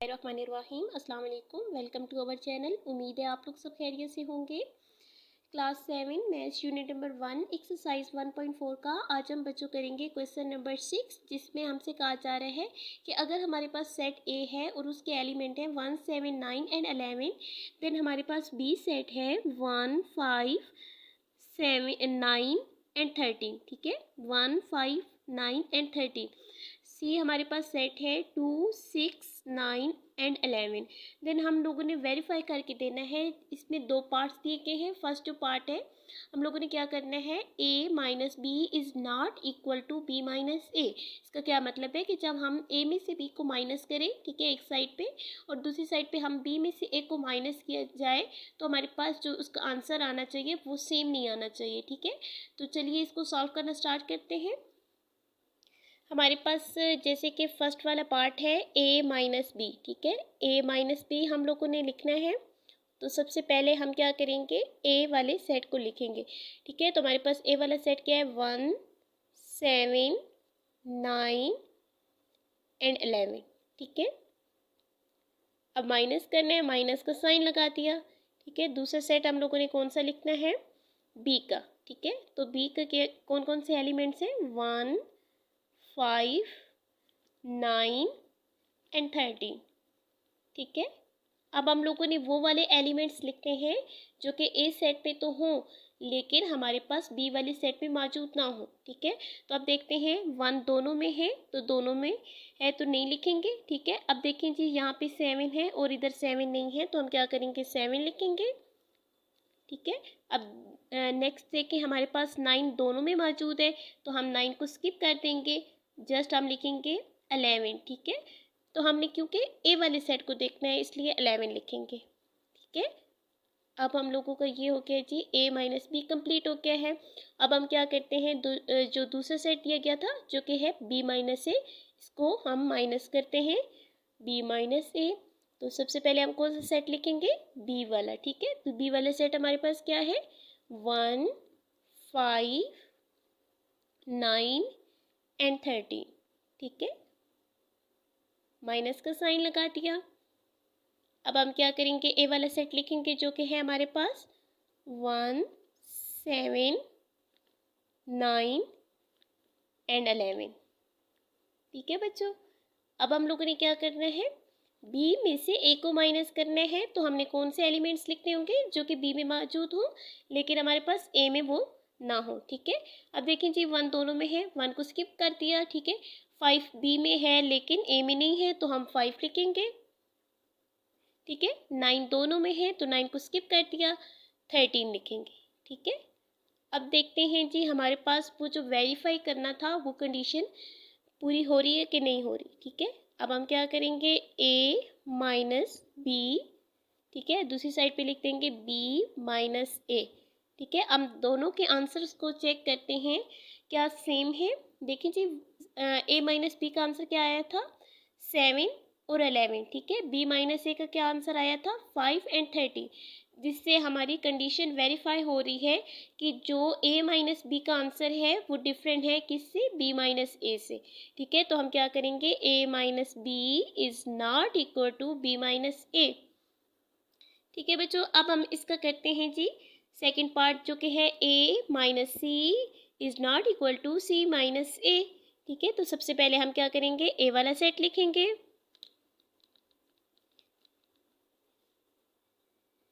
बिस्मिल्लाहिर्रहमानिर्रहीम। अस्सलाम वालेकुम। Welcome to our channel. उम्मीद है आप लोग सब खैरियत से होंगे। Class 7 maths unit number 1 exercise 1.4 का आज हम बच्चों करेंगे क्वेश्चन नंबर 6, जिसमें हमसे कहा जा रहा है कि अगर हमारे पास सेट ए है और उसके एलिमेंट हैं 1, 7, 9 एंड 11, देन हमारे पास बी सेट है 1, 5, 7, 9 एंड 13। ठीक है, 1, 5, 9 एंड 13। सी हमारे पास सेट है 2, 6, 9 एंड 11। देन हम लोगों ने वेरीफाई करके देना है। इसमें दो पार्ट्स दिए गए हैं। फर्स्ट जो पार्ट है, हम लोगों ने क्या करना है, a minus B is not equal to B minus A. इसका क्या मतलब है कि जब हम a में से b को माइनस करें, ठीक है, एक साइड पे, और दूसरी साइड पे हम b में से a को माइनस किया जाए, तो हमारे पास जो उसका आंसर आना चाहिए वो सेम नहीं आना चाहिए। ठीक है, तो चलिए इसको सॉल्व करना स्टार्ट करते हैं। हमारे पास जैसे कि फर्स्ट वाला पार्ट है a माइनस बी। ठीक है, a माइनस बी हम लोगों ने लिखना है। तो सबसे पहले हम क्या करेंगे, a वाले सेट को लिखेंगे। ठीक है, तो हमारे पास a वाला सेट क्या है, 1, 7, 9 एंड 11। ठीक है, अब माइनस करना है, माइनस का साइन लगा दिया। ठीक है, दूसरा सेट हम लोगों ने कौन सा लिखना है, b का। ठीक है, तो b का क्या कौन कौन से एलिमेंट्स हैं, 1, 5, 9 एंड 13। ठीक है, अब हम लोगों ने वो वाले एलिमेंट्स लिखने हैं जो कि ए सेट पे तो हों लेकिन हमारे पास बी वाले सेट में मौजूद ना हो। ठीक है, तो अब देखते हैं 1 दोनों में है तो दोनों में है तो नहीं लिखेंगे। ठीक है, अब देखें जी, यहाँ पे 7 है और इधर 7 नहीं है, तो हम क्या करेंगे, 7 लिखेंगे। ठीक है, अब नेक्स्ट देखें, हमारे पास 9 दोनों में मौजूद है, तो हम 9 को स्किप कर देंगे, जस्ट हम लिखेंगे 11। ठीक है, तो हमने क्योंकि ए वाले सेट को देखना है इसलिए 11 लिखेंगे। ठीक है, अब हम लोगों का ये हो गया जी, ए माइनस बी कम्प्लीट हो गया है। अब हम क्या करते हैं, जो दूसरा सेट दिया गया था जो कि है बी माइनस ए, इसको हम माइनस करते हैं, बी माइनस ए। तो सबसे पहले हम कौन सा सेट लिखेंगे, बी वाला। ठीक है, तो बी वाला सेट हमारे पास क्या है, 1, 5, 9 एंड 13। ठीक है, माइनस का साइन लगा दिया। अब हम क्या करेंगे, ए वाला सेट लिखेंगे जो कि है हमारे पास 1, 7, 9 एंड 11। ठीक है बच्चों, अब हम लोगों ने क्या करना है, बी में से ए को माइनस करना है, तो हमने कौन से एलिमेंट्स लिखने होंगे जो कि बी में मौजूद हो लेकिन हमारे पास ए में वो ना हो। ठीक है, अब देखें जी, 1 दोनों में है, 1 को स्किप कर दिया। ठीक है, 5 बी में है लेकिन ए में नहीं है, तो हम 5 लिखेंगे। ठीक है, 9 दोनों में है तो 9 को स्किप कर दिया, 13 लिखेंगे। ठीक है, अब देखते हैं जी, हमारे पास वो जो वेरीफाई करना था वो कंडीशन पूरी हो रही है कि नहीं हो रही। ठीक है, अब हम क्या करेंगे, a माइनस बी। ठीक है, दूसरी साइड पे लिख देंगे b माइनस ए। ठीक है, हम दोनों के आंसर्स को चेक करते हैं क्या सेम है। देखिए जी, a माइनस बी का आंसर क्या आया था, 7 और 11। ठीक है, b माइनस ए का क्या आंसर आया था, 5 एंड 30, जिससे हमारी कंडीशन वेरीफाई हो रही है कि जो a माइनस बी का आंसर है वो डिफरेंट है किससे, b माइनस ए से। ठीक है, तो हम क्या करेंगे, a minus B is not equal to b minus A. ठीक है बच्चों, अब हम इसका करते हैं जी सेकंड पार्ट जो कि है a minus C is not equal to C minus A. ठीक है, तो सबसे पहले हम क्या करेंगे, a वाला सेट लिखेंगे।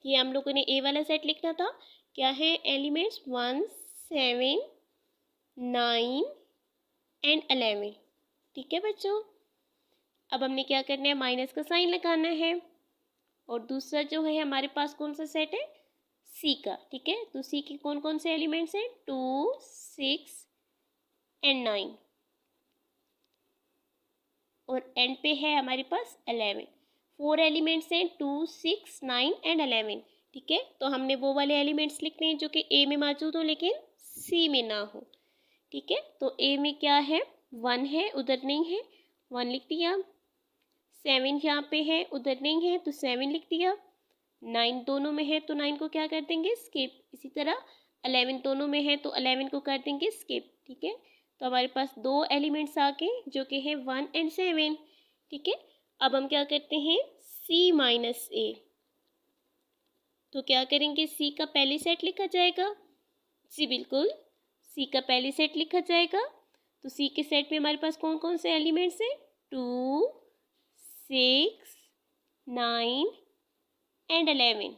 ये हम लोगों ने ए वाला सेट लिखना था, क्या है एलिमेंट्स 1, 7, 9 एंड 11। ठीक है बच्चों, अब हमने क्या करना है, माइनस का साइन लगाना है, और दूसरा जो है हमारे पास कौन सा सेट है, सी का। ठीक है, तो सी के कौन कौन से एलिमेंट्स हैं, 2, 6 एंड 9, और एंड पे है हमारे पास 11। 4 एलिमेंट्स हैं, 2, 6, 9 एंड 11। ठीक है, तो हमने वो वाले एलिमेंट्स लिखने हैं जो कि ए में मौजूद हो लेकिन सी में ना हो। ठीक है, तो ए में क्या है, 1 है, उधर नहीं है, 1 लिख दिया। 7 यहाँ पे है, उधर नहीं है, तो 7 लिख दिया। 9 दोनों में है तो 9 को क्या कर देंगे, स्किप। इसी तरह 11 दोनों में है तो 11 को कर देंगे स्किप। ठीक है, तो हमारे पास 2 एलिमेंट्स आ गए जो कि है 1 एंड 7। ठीक है, अब हम क्या करते हैं, सी माइनस ए। तो क्या करेंगे, सी का पहले सेट लिखा जाएगा। जी बिल्कुल, सी का पहले सेट लिखा जाएगा। तो सी के सेट में हमारे पास कौन कौन से एलिमेंट्स हैं, 2, 6, 9 एंड 11।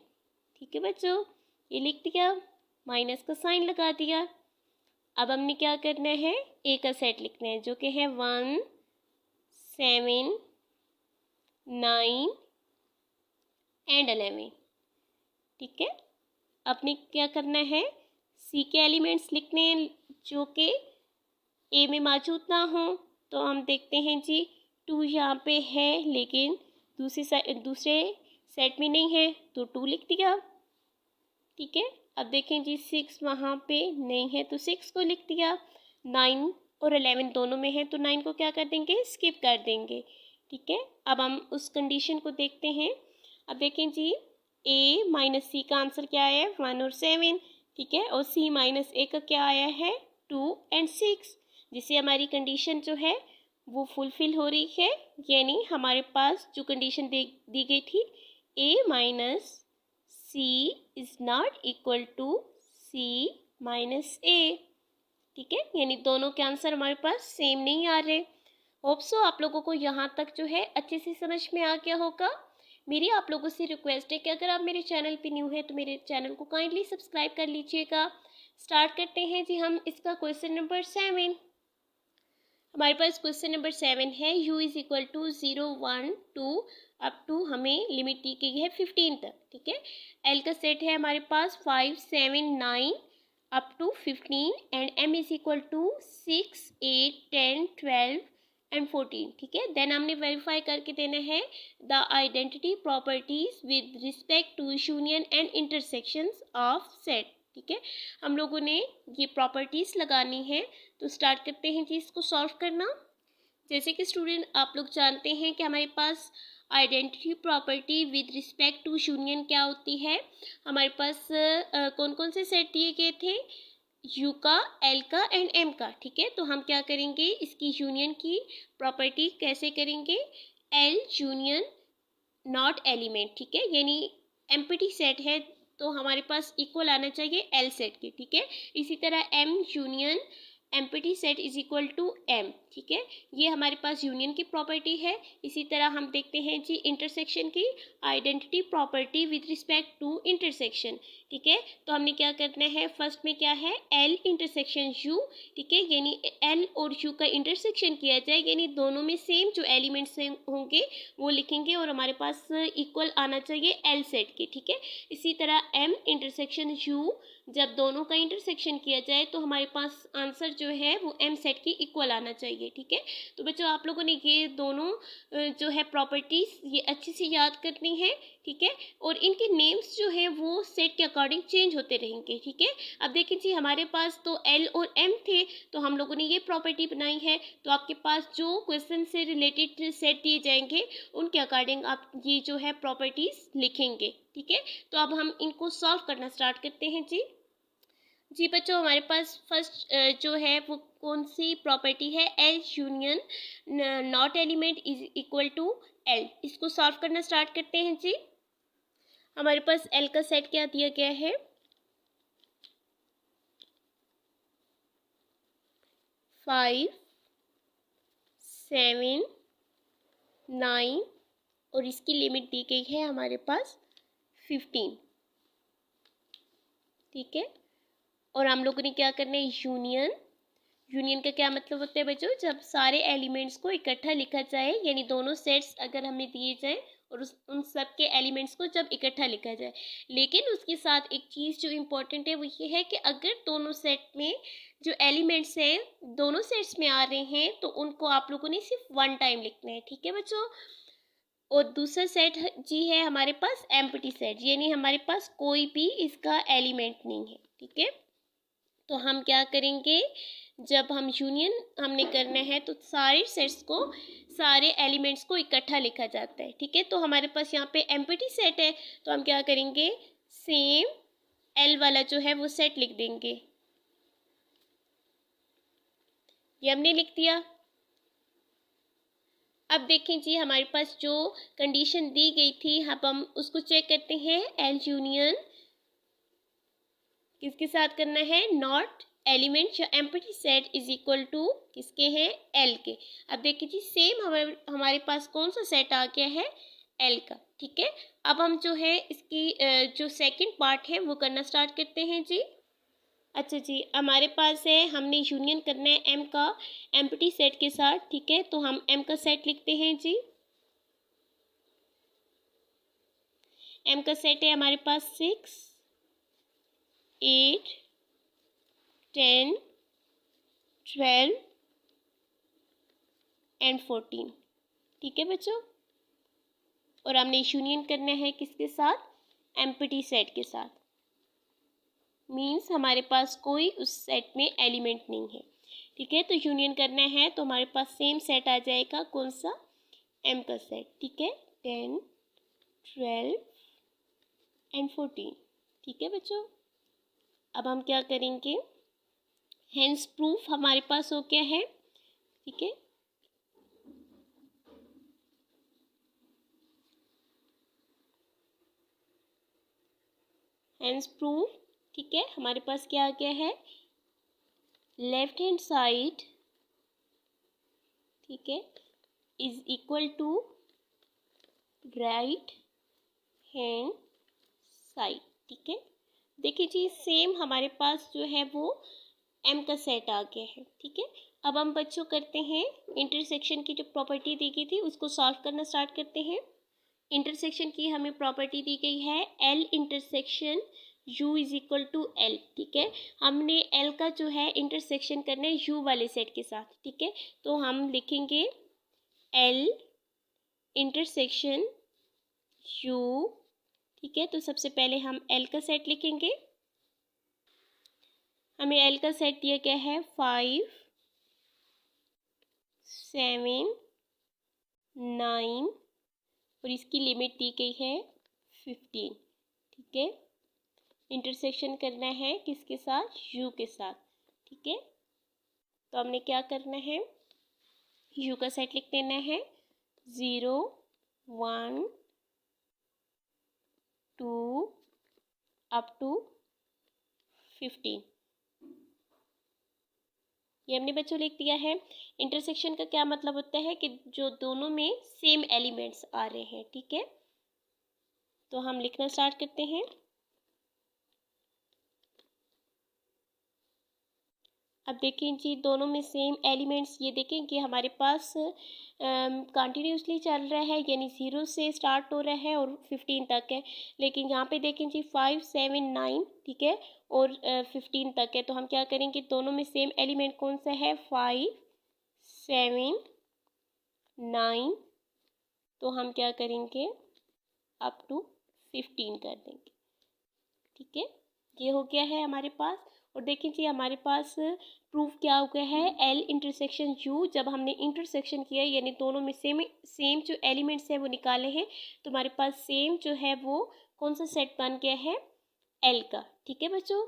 ठीक है बच्चों, ये लिख दिया, माइनस का साइन लगा दिया। अब हमने क्या करना है, ए का सेट लिखना है जो कि है 1, 7, 9 एंड 11। ठीक है, आपने क्या करना है, सी के एलिमेंट्स लिखने हैं जो कि ए में मौजूद ना हो। तो हम देखते हैं जी, 2 यहाँ पे है लेकिन दूसरे सेट में नहीं है, तो 2 लिख दिया। ठीक है, अब देखें जी, 6 वहाँ पे नहीं है तो 6 को लिख दिया। 9 और 11 दोनों में है तो 9 को क्या कर देंगे, स्किप कर देंगे। ठीक है, अब हम उस कंडीशन को देखते हैं। अब देखें जी, a माइनस सी का आंसर क्या आया है, 1 और 7। ठीक है, और c माइनस ए का क्या आया है, 2 एंड 6, जिससे हमारी कंडीशन जो है वो फुलफिल हो रही है। यानी हमारे पास जो कंडीशन दी गई थी, a minus C is not equal to C minus A. ठीक है, यानी दोनों के आंसर हमारे पास सेम नहीं आ रहे। होप सो आप लोगों को यहाँ तक जो है अच्छे से समझ में आ गया होगा। मेरी आप लोगों से रिक्वेस्ट है कि अगर आप मेरे चैनल पे न्यू है तो मेरे चैनल को काइंडली सब्सक्राइब कर लीजिएगा। स्टार्ट करते हैं जी हम इसका क्वेश्चन नंबर 7। हमारे पास क्वेश्चन नंबर 7 है, u is equal to 0, 1, 2 up to हमें लिमिट दी गई है 15 तक। ठीक है, एल का सेट है हमारे पास 5, 7, 9 up to 15 and m is equal to 6, 8, 10, 12 and 14। ठीक है, देन हमने वेरीफाई करके देना है the identity properties with respect to union and intersections of set. ठीक है, हम लोगों ने ये प्रॉपर्टीज लगानी है। तो स्टार्ट करते हैं जी इसको सॉल्व करना। जैसे कि स्टूडेंट आप लोग जानते हैं कि हमारे पास identity property with respect to union क्या होती है। हमारे पास कौन कौन से सेट दिए गए थे, यू का, एल का एंड एम का। ठीक है, तो हम क्या करेंगे, इसकी यूनियन की प्रॉपर्टी कैसे करेंगे, एल यूनियन नॉट एलिमेंट। ठीक है, यानी एम्प्टी सेट है तो हमारे पास इक्वल आना चाहिए एल सेट के। ठीक है, इसी तरह M union empty set is equal to M. ठीक है, ये हमारे पास यूनियन की प्रॉपर्टी है। इसी तरह हम देखते हैं जी इंटरसेक्शन की identity property with respect to intersection. ठीक है, तो हमने क्या करना है, फर्स्ट में क्या है, एल इंटरसेक्शन यू। ठीक है, यानी एल और यू का इंटरसेक्शन किया जाए, यानी दोनों में सेम जो एलिमेंट्स होंगे वो लिखेंगे और हमारे पास इक्वल आना चाहिए एल सेट के। ठीक है, इसी तरह एम इंटरसेक्शन यू, जब दोनों का इंटरसेक्शन किया जाए तो हमारे पास आंसर जो है वो एम सेट की इक्वल आना चाहिए। ठीक है, तो बच्चों आप लोगों ने ये दोनों जो है प्रॉपर्टीज ये अच्छे से याद करनी है। ठीक है, और इनके नेम्स जो है वो सेट के अकॉर्डिंग चेंज होते रहेंगे। ठीक है, अब देखिए जी हमारे पास तो एल और एम थे तो हम लोगों ने ये प्रॉपर्टी बनाई है। तो आपके पास जो क्वेश्चन से रिलेटेड सेट दिए जाएंगे उनके अकॉर्डिंग आप ये जो है प्रॉपर्टीज लिखेंगे। ठीक है, तो अब हम इनको सॉल्व करना स्टार्ट करते हैं जी बच्चों, हमारे पास फर्स्ट जो है वो कौन सी प्रॉपर्टी है, L union not element is equal to L. इसको सॉल्व करना स्टार्ट करते हैं जी। हमारे पास एल का सेट क्या दिया गया है, 5, 7, 9 और इसकी लिमिट दी गई है हमारे पास 15। ठीक है, और हम लोगों ने क्या करना है, यूनियन। यूनियन का क्या मतलब होता है बच्चों, जब सारे एलिमेंट्स को इकट्ठा लिखा जाए, यानी दोनों सेट्स अगर हमें दिए जाए और उन सब के एलिमेंट्स को जब इकट्ठा लिखा जाए। लेकिन उसके साथ एक चीज़ जो इम्पोर्टेंट है वो ये है कि अगर दोनों सेट में जो एलिमेंट्स हैं दोनों सेट्स में आ रहे हैं तो उनको आप लोगों ने सिर्फ वन टाइम लिखना है। ठीक है बच्चों, और दूसरा सेट जी है हमारे पास एम्प्टी सेट, यानी हमारे पास कोई भी इसका एलिमेंट नहीं है। ठीक है, तो हम क्या करेंगे, जब हम यूनियन हमने करना है तो सारे सेट्स को, सारे एलिमेंट्स को इकट्ठा लिखा जाता है। ठीक है, तो हमारे पास यहाँ पे एम्प्टी सेट है तो हम क्या करेंगे, सेम एल वाला जो है वो सेट लिख देंगे। ये हमने लिख दिया। अब देखें जी, हमारे पास जो कंडीशन दी गई थी, अब हम उसको चेक करते हैं। एल यूनियन किसके साथ करना है, नॉट एलिमेंट या empty set is equal to किसके हैं, एल के। अब देखिए जी, सेम हमारे पास कौन सा सेट आ गया है, एल का। ठीक है, अब हम जो है इसकी जो सेकंड पार्ट है वो करना स्टार्ट करते हैं जी। अच्छा जी, हमारे पास है, हमने यूनियन करना है एम का एम्प्टी सेट के साथ। ठीक है, तो हम एम का सेट लिखते हैं जी। एम का सेट है हमारे पास 6, 8, 10, 12 एंड 14। ठीक है बच्चों, और हमने यूनियन करना है किसके साथ, एम्प्टी सेट के साथ। मीन्स हमारे पास कोई उस सेट में एलिमेंट नहीं है। ठीक है, तो यूनियन करना है तो हमारे पास सेम सेट आ जाएगा, कौन सा, एम का सेट। ठीक है, 10, 12 एंड 14। ठीक है बच्चों, अब हम क्या करेंगे, हेंस प्रूफ हमारे पास हो गया है। ठीक है, हेंस प्रूफ, ठीक है, हमारे पास क्या आ गया है, लेफ्ट हैंड साइड, ठीक है, is equal to right hand side. ठीक है, देखिए जी, सेम हमारे पास जो है वो एम का सेट आ गया है। ठीक है, अब हम बच्चों करते हैं इंटरसेक्शन की जो प्रॉपर्टी दी गई थी उसको सॉल्व करना स्टार्ट करते हैं। इंटरसेक्शन की हमें प्रॉपर्टी दी गई है L intersection u is equal to L. ठीक है, हमने एल का जो है इंटरसेक्शन करना है u वाले सेट के साथ। ठीक है, तो हम लिखेंगे एल इंटरसेक्शन u। ठीक है, तो सबसे पहले हम एल का सेट लिखेंगे। हमें एल का सेट दिया गया है 5, 7, 9 और इसकी लिमिट दी गई है 15। ठीक है, इंटरसेक्शन करना है किसके साथ, u के साथ। ठीक है, तो हमने क्या करना है, u का सेट लिख देना है 0, 1, 2 अप टू 15। ये हमने बच्चों लिख दिया है। इंटरसेक्शन का क्या मतलब होता है कि जो दोनों में सेम एलिमेंट्स आ रहे हैं। ठीक है, तो हम लिखना स्टार्ट करते हैं। अब देखें जी, दोनों में सेम एलिमेंट्स, ये देखें कि हमारे पास कंटिन्यूसली चल रहा है, यानी 0 से स्टार्ट हो रहा है और 15 तक है। लेकिन यहाँ पे देखें जी 5, 7, 9, ठीक है, और 15 तक है। तो हम क्या करेंगे, दोनों में सेम एलिमेंट कौन सा है, 5, 7, 9, तो हम क्या करेंगे, अप टू 15 कर देंगे। ठीक है, ये हो गया है हमारे पास। और देखिए जी, हमारे पास प्रूफ क्या हो गया है, एल इंटरसेक्शन यू। जब हमने इंटरसेक्शन किया यानी दोनों में सेम जो एलिमेंट्स हैं वो निकाले हैं, तो हमारे पास सेम जो है वो कौन सा सेट बन गया है, एल का। ठीक है बच्चों।